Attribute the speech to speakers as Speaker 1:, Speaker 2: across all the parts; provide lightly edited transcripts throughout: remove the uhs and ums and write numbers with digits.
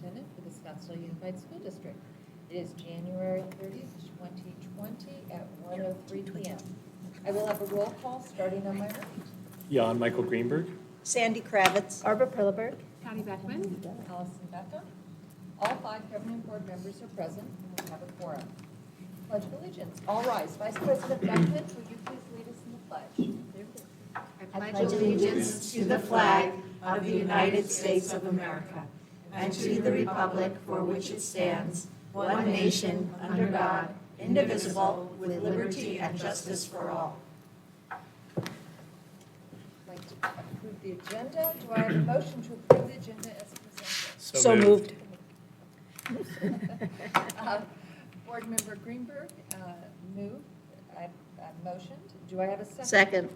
Speaker 1: superintendent for the Scottsdale Unified School District. It is January 30th, 2020 at 1:03 p.m. I will have a roll call starting on my right.
Speaker 2: Jan Michael Greenberg.
Speaker 3: Sandy Kravitz.
Speaker 4: Arbor Perleberg.
Speaker 5: Patty Beckman.
Speaker 1: Allison Beckham. All 5 governing board members are present and we have a quorum. Pledge of Allegiance. All rise. Vice President Beckman, would you please lead us in the pledge?
Speaker 5: I pledge allegiance
Speaker 3: to the flag of the United States of America and to the republic for which it stands, one nation, under God, indivisible, with liberty and justice for all.
Speaker 1: I'd like to approve the agenda. Do I have a motion to approve the agenda as presented?
Speaker 3: So moved.
Speaker 1: Board Member Greenberg moved. I motioned. Do I have a second?
Speaker 3: Second.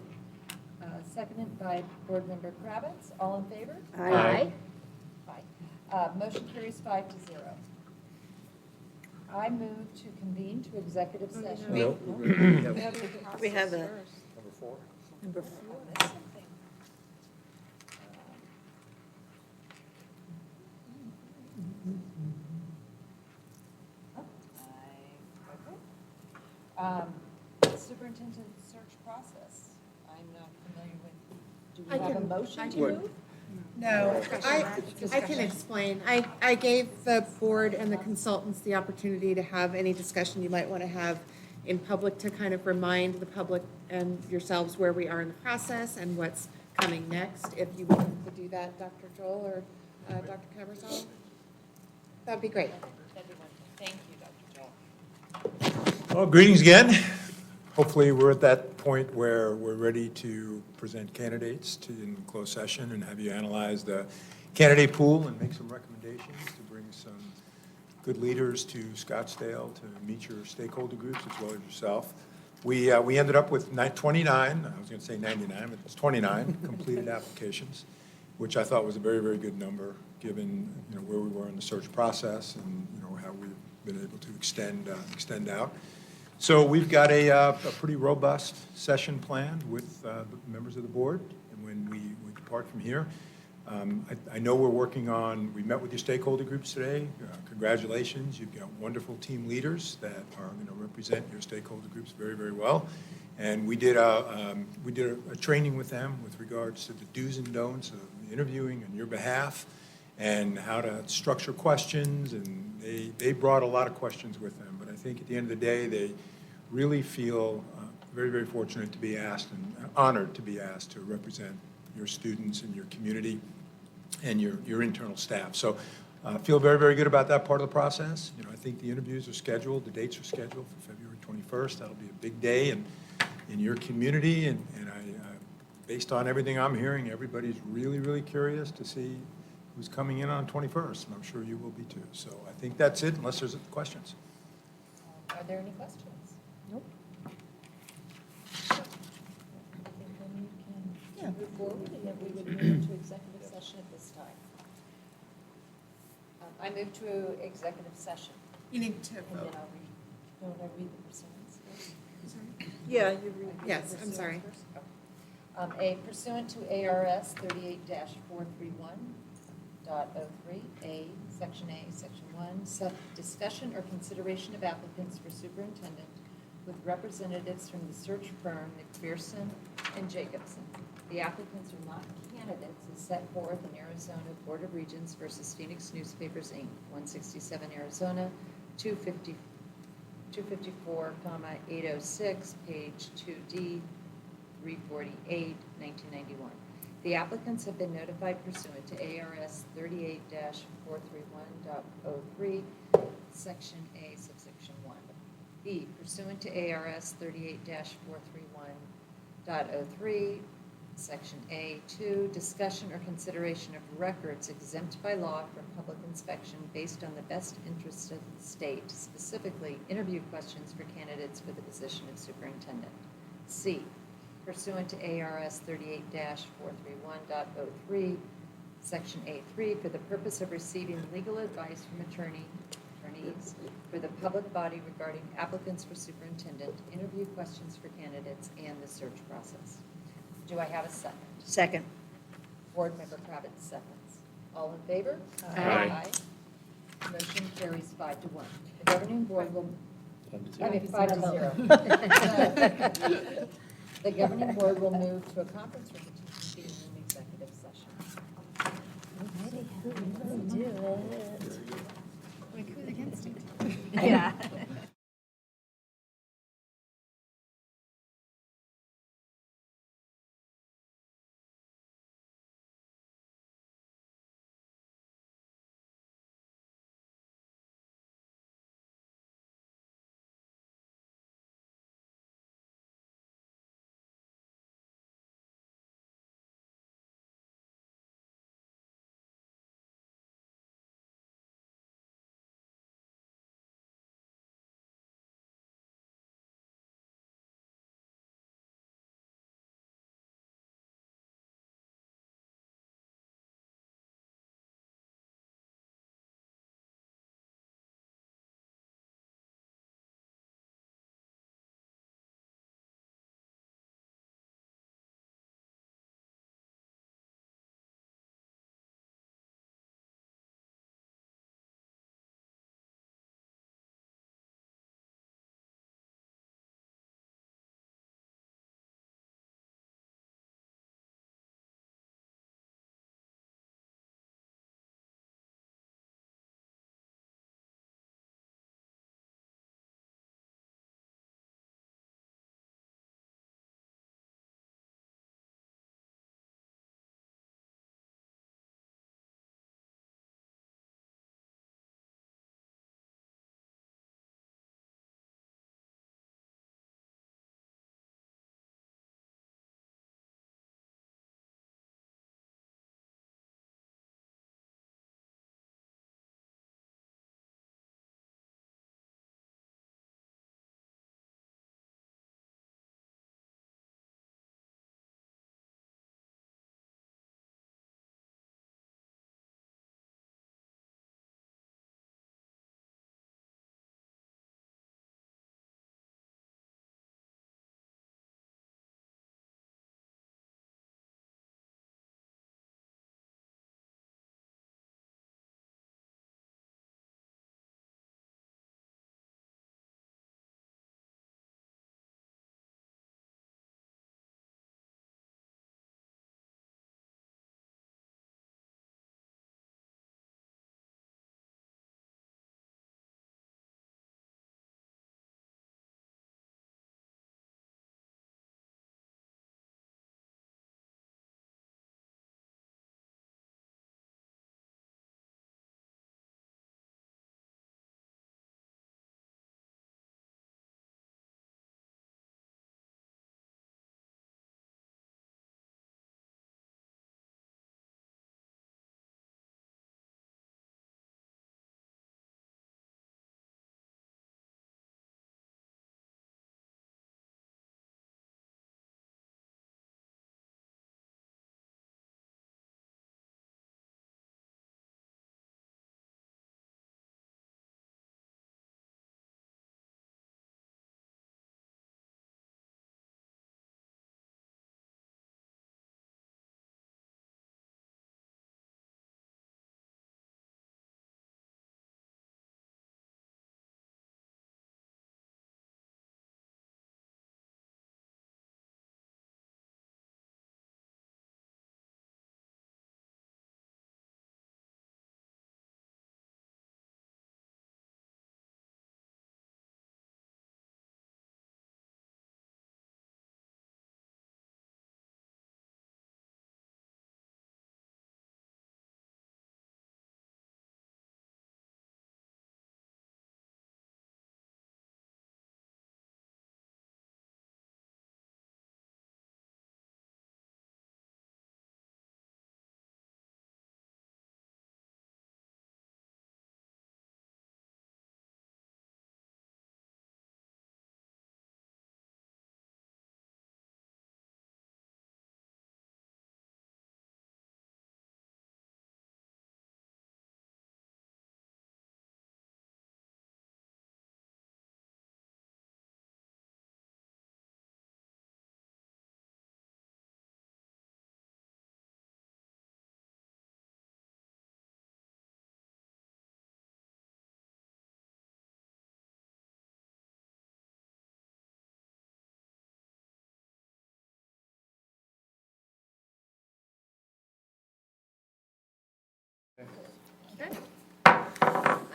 Speaker 1: Seconded by Board Member Kravitz. All in favor?
Speaker 2: Aye.
Speaker 1: Aye. Motion carries 5-0. I move to convene to executive session.
Speaker 2: No.
Speaker 3: We have a
Speaker 2: Number 4.
Speaker 3: number
Speaker 1: I
Speaker 3: 4.
Speaker 1: missed something. Superintendent search process. I'm not familiar with, do we have a motion to move?
Speaker 5: No, I can explain. I gave the board and the consultants the opportunity to have any discussion you might want to have in public to kind of remind the public and yourselves where we are in the process and what's coming next. If you wanted to do that, Dr. Joel or Dr. Camerzal, that'd be great.
Speaker 1: That'd be wonderful. Thank you, Dr. Joel.
Speaker 6: Well, greetings again. Hopefully, we're at that point where we're ready to present candidates in closed session and have you analyze the candidate pool and make some recommendations to bring some good leaders to Scottsdale to meet your stakeholder groups as well as yourself. We ended up with 29, I was going to say 99, but it's 29 completed applications, which I thought was a very, very good number given where we were in the search process and how we've been able to extend out. So we've got a pretty robust session planned with the members of the board, and when we depart from here, I know we're working on, we met with your stakeholder groups today. Congratulations, you've got wonderful team leaders that are going to represent your stakeholder groups very, very well. And we did a training with them with regards to the do's and don'ts of interviewing on your behalf and how to structure questions, and they brought a lot of questions with them. But I think at the end of the day, they really feel very, very fortunate to be asked and honored to be asked to represent your students and your community and your internal staff. So I feel very, very good about that part of the process. I think the interviews are scheduled, the dates are scheduled for February 21st. That'll be a big day in your community, and based on everything I'm hearing, everybody's really, really curious to see who's coming in on 21st, and I'm sure you will be too. So I think that's it, unless there's questions.
Speaker 1: Are there any questions?
Speaker 3: Nope.
Speaker 1: I think then you can move forward, and then we would move into executive session at this time. I move to executive session.
Speaker 5: You need to
Speaker 1: And then
Speaker 5: vote.
Speaker 1: don't I read the pursuants first?
Speaker 3: Yeah, you read.
Speaker 5: Yes, I'm sorry.
Speaker 1: A pursuant to ARS 38-431.03, A, Section 1, discussion or consideration of applicants for superintendent with representatives from the search firm McPherson and Jacobson. The applicants are not candidates as set forth in Arizona Board of Regents versus Phoenix Newspapers, Inc., 167 Arizona, 254,806, page 2D, 348, 1991. The applicants have been notified pursuant to ARS 38-431.03, Section A, subsection 1. B, pursuant to ARS 38-431.03, Section A2, discussion or consideration of records exempt by law from public inspection based on the best interests of the state, specifically interview questions for candidates for the position of superintendent. C, pursuant to ARS 38-431.03, Section A3, for the purpose of receiving legal advice from attorneys for the public body regarding applicants for superintendent, interview questions for candidates, and the search process. Do I have a second?
Speaker 3: Second.
Speaker 1: Board Member Kravitz seconds. All in favor?
Speaker 2: Aye.
Speaker 1: Motion carries 5-1. The governing board will,
Speaker 2: 10-0.
Speaker 1: 5-0. The governing board will move to a conference room to convene an executive session.
Speaker 4: Let's do it.
Speaker 5: Like, who's against it?
Speaker 4: Yeah.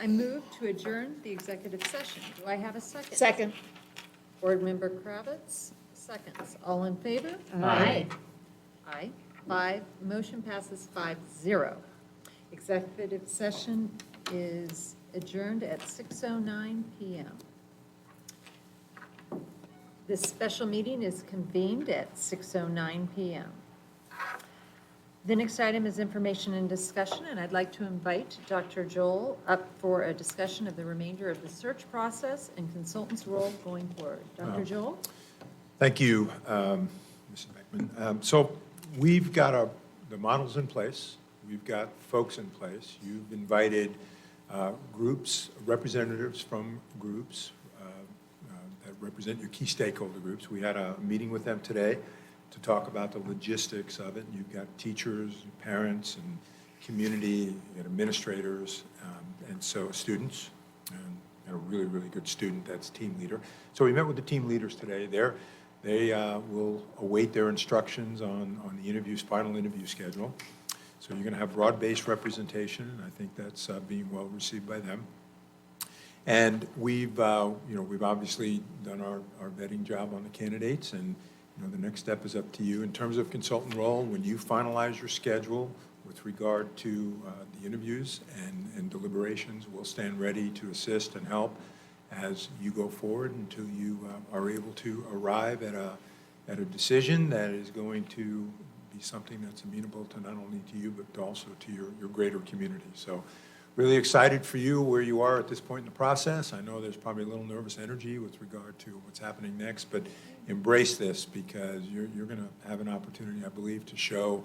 Speaker 1: I move to adjourn the executive session. Do I have a second?
Speaker 3: Second.
Speaker 1: Board Member Kravitz, seconds. All in favor?
Speaker 4: Aye.
Speaker 1: Aye. 5, motion passes 5-0. Executive session is adjourned at 6:09 PM. This special meeting is convened at 6:09 PM. The next item is information and discussion, and I'd like to invite Dr. Joel up for a discussion of the remainder of the search process and consultant's role going forward. Dr. Joel?
Speaker 6: Thank you, Mrs. Beckman. So we've got the models in place. We've got folks in place. You've invited groups, representatives from groups that represent your key stakeholder groups. We had a meeting with them today to talk about the logistics of it. You've got teachers, parents, and community, and administrators, and so students, and a really, really good student that's team leader. So we met with the team leaders today. They will await their instructions on the interviews, final interview schedule. So you're going to have broad-based representation, and I think that's being well received by them. And we've obviously done our vetting job on the candidates, and the next step is up to you in terms of consultant role. When you finalize your schedule with regard to the interviews and deliberations, we'll stand ready to assist and help as you go forward until you are able to arrive at a decision that is going to be something that's amenable to not only to you, but also to your greater community. So really excited for you where you are at this point in the process. I know there's probably a little nervous energy with regard to what's happening next, but embrace this because you're going to have an opportunity, I believe, to show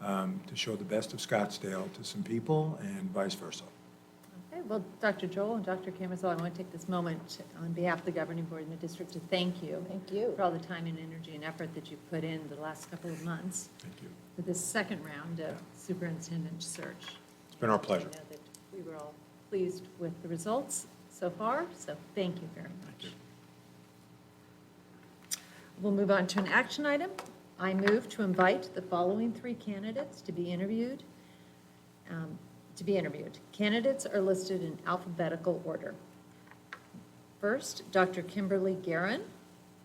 Speaker 6: the best of Scottsdale to some people and vice versa.
Speaker 1: Okay, well, Dr. Joel and Dr. Camisel, I want to take this moment on behalf of the governing board and the district to thank you.
Speaker 3: Thank you.
Speaker 1: For all the time and energy and effort that you've put in the last couple of months
Speaker 6: Thank you.
Speaker 1: for this second round of superintendent search.
Speaker 6: It's been our pleasure.
Speaker 1: I know that we were all pleased with the results so far, so thank you very much.
Speaker 6: Thank you.
Speaker 1: We'll move on to an action item. I move to invite the following 3 candidates to be interviewed. Candidates are listed in alphabetical order. First, Dr. Kimberly Guerin.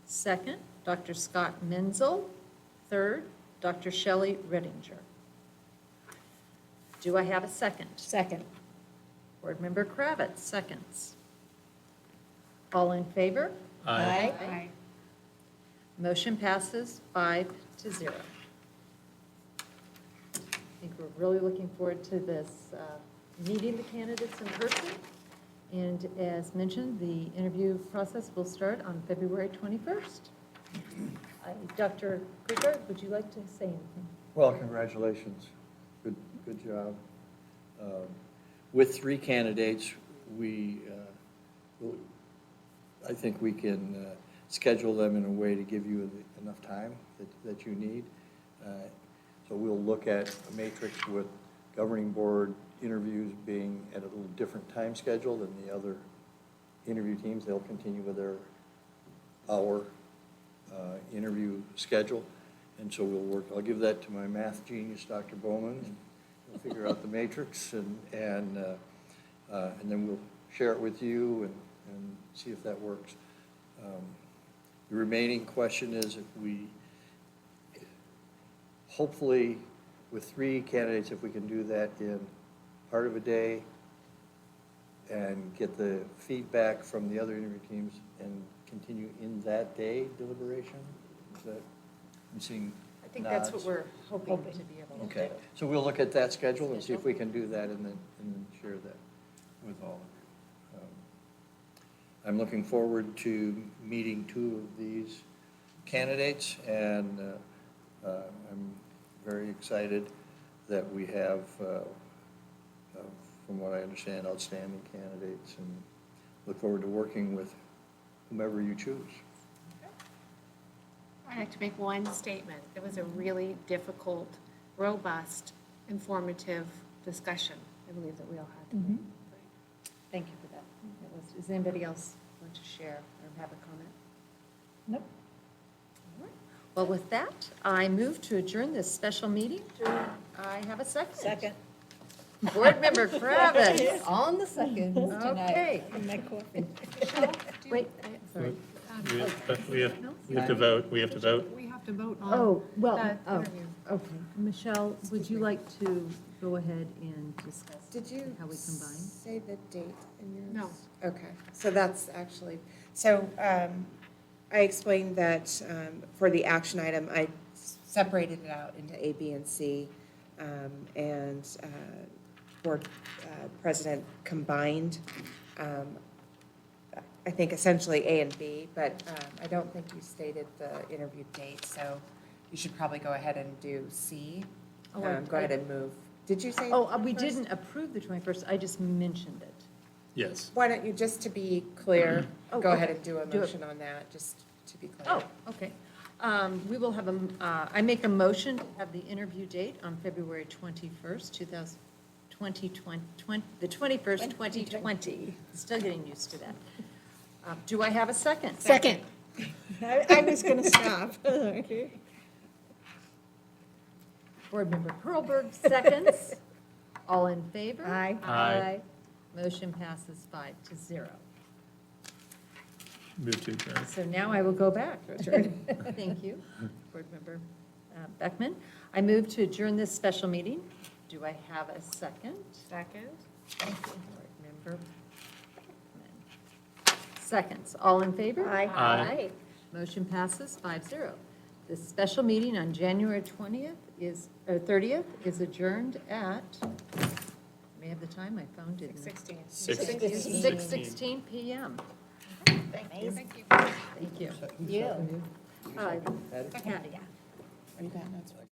Speaker 1: Second, Dr. Scott Menzel. Third, Dr. Shelley Rittinger. Do I have a second?
Speaker 3: Second.
Speaker 1: Board Member Kravitz, seconds. All in favor?
Speaker 3: Aye.
Speaker 1: Motion passes 5-0. I think we're really looking forward to this, meeting the candidates in person. And as mentioned, the interview process will start on February 21st. Dr. Greenberg, would you like to say anything?
Speaker 7: Well, congratulations. Good job. With 3 candidates, I think we can schedule them in a way to give you enough time that you need. So we'll look at a matrix with governing board interviews being at a little different time schedule than the other interview teams. They'll continue with their hour interview schedule. And so we'll work, I'll give that to my math genius, Dr. Bowman, and we'll figure out the matrix and then we'll share it with you and see if that works. The remaining question is if we, hopefully with 3 candidates, if we can do that in part of a day and get the feedback from the other interview teams and continue in that day deliberation? Is that, I'm seeing
Speaker 1: I think that's what
Speaker 7: nods.
Speaker 1: we're hoping to be able to do.
Speaker 7: Okay, so we'll look at that schedule and see if we can do that and then share that with all of you. I'm looking forward to meeting 2 of these candidates, and I'm very excited that we have, from what I understand, outstanding candidates, and look forward to working with whomever you choose.
Speaker 8: I'd like to make one statement. It was a really difficult, robust, informative discussion. I believe that we all had.
Speaker 1: Thank you for that. Does anybody else want to share or have a comment?
Speaker 3: Nope.
Speaker 1: All right. Well, with that, I move to adjourn this special meeting. Do I have a second?
Speaker 3: Second.
Speaker 1: Board Member Kravitz, on the second tonight.
Speaker 5: Okay.
Speaker 1: Wait, sorry.
Speaker 2: We have to vote, we have to vote.
Speaker 5: We have to vote on.
Speaker 9: Oh, well,
Speaker 8: The interview.
Speaker 9: okay. Michelle, would you like to go ahead and discuss
Speaker 5: Did you
Speaker 9: how we combine?
Speaker 5: say the date in yours?
Speaker 8: No.
Speaker 5: Okay, so that's actually, so I explained that for the action item, I separated it out into A, B, and C, and board president combined, I think essentially A and B, but I don't think you stated the interview date, so you should probably go ahead and do C.
Speaker 1: Oh,
Speaker 5: Go ahead and move. Did you say?
Speaker 1: Oh, we
Speaker 5: first?
Speaker 1: didn't approve the 21st, I just mentioned it.
Speaker 2: Yes.
Speaker 5: Why don't you, just to be clear,
Speaker 1: Oh,
Speaker 5: go ahead
Speaker 1: okay.
Speaker 5: and do a
Speaker 1: Do it.
Speaker 5: motion on that, just to be clear.
Speaker 1: Oh, okay. We will have I make a motion to have the interview date on February 21st, 2020, the 21st, 2020. Still getting used to that. Do I have a second?
Speaker 5: Second. I was going to stop.
Speaker 1: Board Member Perlberg, seconds. All in favor?
Speaker 5: Aye.
Speaker 2: Aye.
Speaker 1: Motion passes 5-0.
Speaker 2: Move to adjourn.
Speaker 1: So now I will go back. Thank you, Board Member Beckman. I move to adjourn this special meeting. Do I have a second?
Speaker 8: Second?
Speaker 1: Thank you, Board Member Beckman. Seconds. All in favor?
Speaker 5: Aye.
Speaker 2: Aye.
Speaker 1: Motion passes 5-0. This special meeting on January 30th is adjourned at, may I have the time? My phone didn't.
Speaker 8: 16.
Speaker 1: 6:16 PM.
Speaker 8: Thank you.
Speaker 1: Thank you.
Speaker 9: You.
Speaker 1: Uh,
Speaker 7: Patty?
Speaker 1: Patty.
Speaker 5: You got it.